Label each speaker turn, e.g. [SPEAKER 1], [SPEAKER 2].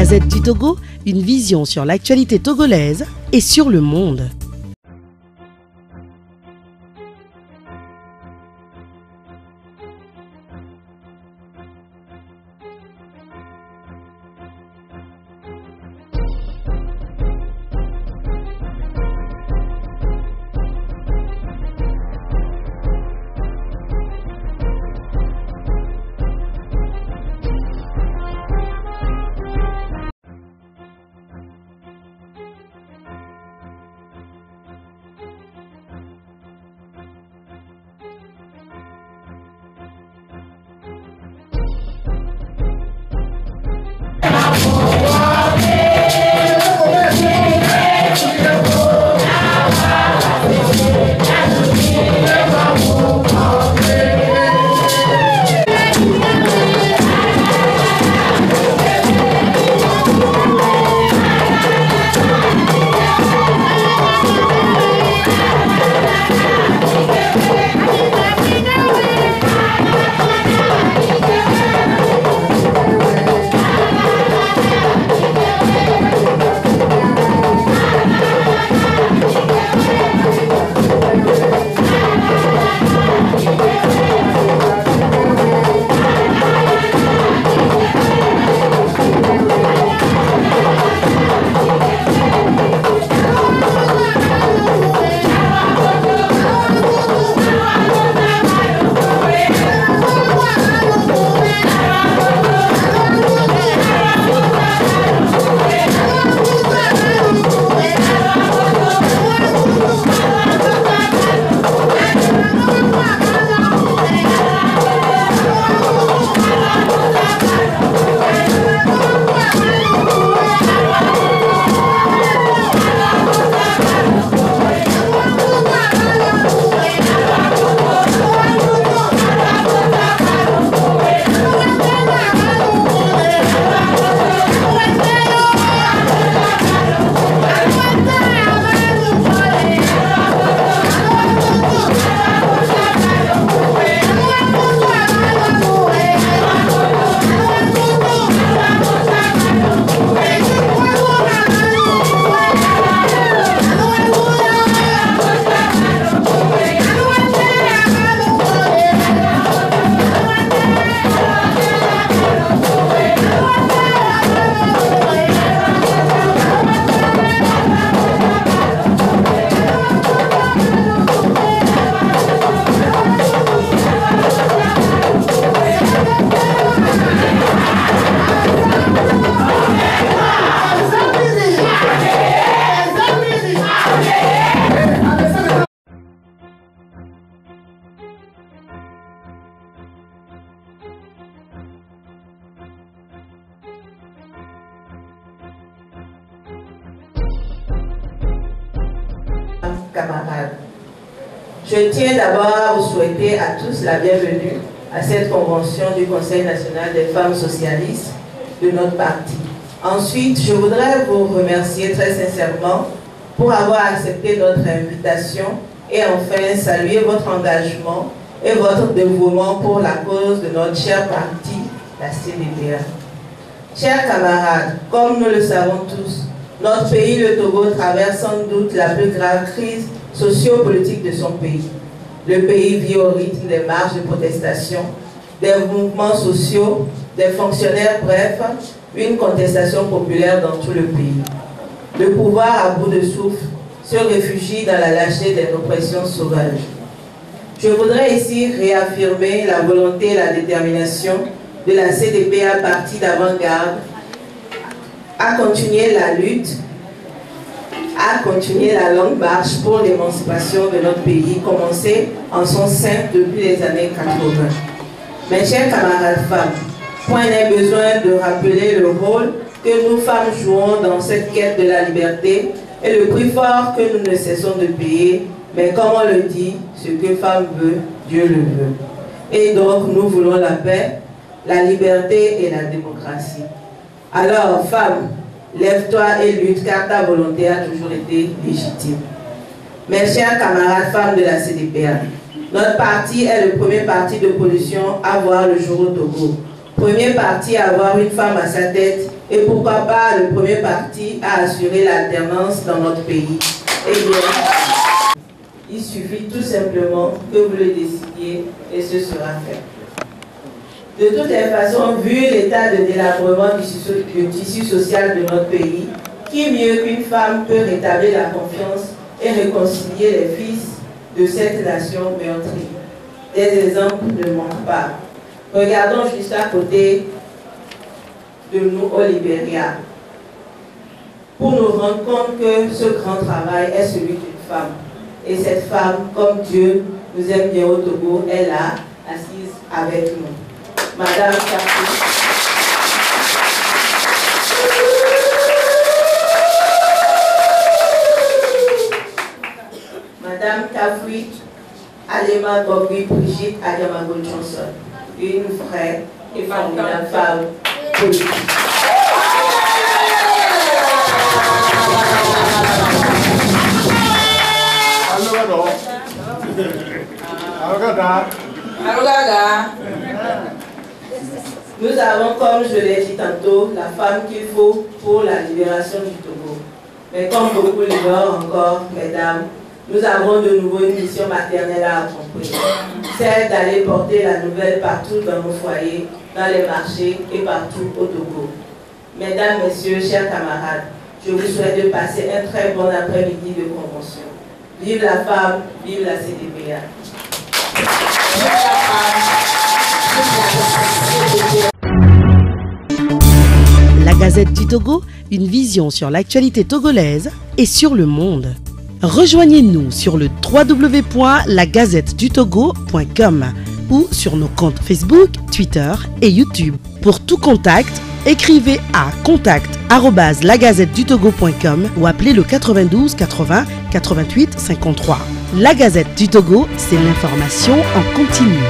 [SPEAKER 1] Gazette du Togo, une vision sur l'actualité togolaise et sur le monde.
[SPEAKER 2] Camarades, je tiens d'abord à vous souhaiter à tous la bienvenue à cette convention du Conseil national des femmes socialistes de notre parti. Ensuite, je voudrais vous remercier très sincèrement pour avoir accepté notre invitation et enfin saluer votre engagement et votre dévouement pour la cause de notre cher parti, la CDPA. Chers camarades, comme nous le savons tous, notre pays, le Togo, traverse sans doute la plus grave crise socio-politique de son pays. Le pays vit au rythme des marches de protestation, des mouvements sociaux, des fonctionnaires, bref, une contestation populaire dans tout le pays. Le pouvoir à bout de souffle se réfugie dans la lâcheté des oppressions sauvages. Je voudrais ici réaffirmer la volonté et la détermination de la CDPA, parti d'avant-garde, à continuer la lutte, à continuer la longue marche pour l'émancipation de notre pays, commencée en son sein depuis les années 80. Mes chers camarades femmes, point n'est besoin de rappeler le rôle que nous femmes jouons dans cette quête de la liberté et le prix fort que nous ne cessons de payer, mais comme on le dit, ce que femme veut, Dieu le veut. Et donc nous voulons la paix, la liberté et la démocratie. Alors, femme, lève-toi et lutte car ta volonté a toujours été légitime. Mes chers camarades femmes de la CDPA, notre parti est le premier parti d'opposition à voir le jour au Togo. Premier parti à avoir une femme à sa tête et pourquoi pas le premier parti à assurer l'alternance dans notre pays. Eh bien, il suffit tout simplement que vous le décidiez et ce sera fait. De toutes les façons, vu l'état de délabrement du tissu social de notre pays, qui mieux qu'une femme peut rétablir la confiance et réconcilier les fils de cette nation meurtrie? Des exemples ne manquent pas. Regardons juste à côté de nous au Libéria pour nous rendre compte que ce grand travail est celui d'une femme. Et cette femme, comme Dieu nous aime bien au Togo, est là, assise avec nous. Madame Kafouit. Madame Kafouit Alema Bobby Brigitte Adamago Johnson, une vraie et formidable femme politique. Nous avons, comme je l'ai dit tantôt, la femme qu'il faut pour la libération du Togo. Mais comme beaucoup l'ignorent encore, mesdames, nous avons de nouveau une mission maternelle à accomplir. Celle d'aller porter la nouvelle partout dans nos foyers, dans les marchés et partout au Togo. Mesdames, messieurs, chers camarades, je vous souhaite de passer un très bon après-midi de convention. Vive la femme, vive la CDPA.
[SPEAKER 1] La Gazette du Togo, une vision sur l'actualité togolaise et sur le monde. Rejoignez-nous sur le www.lagazettedutogo.com ou sur nos comptes Facebook, Twitter et YouTube. Pour tout contact, écrivez à contact@lagazettedutogo.com ou appelez le 92 80 88 53. La Gazette du Togo, c'est l'information en continu.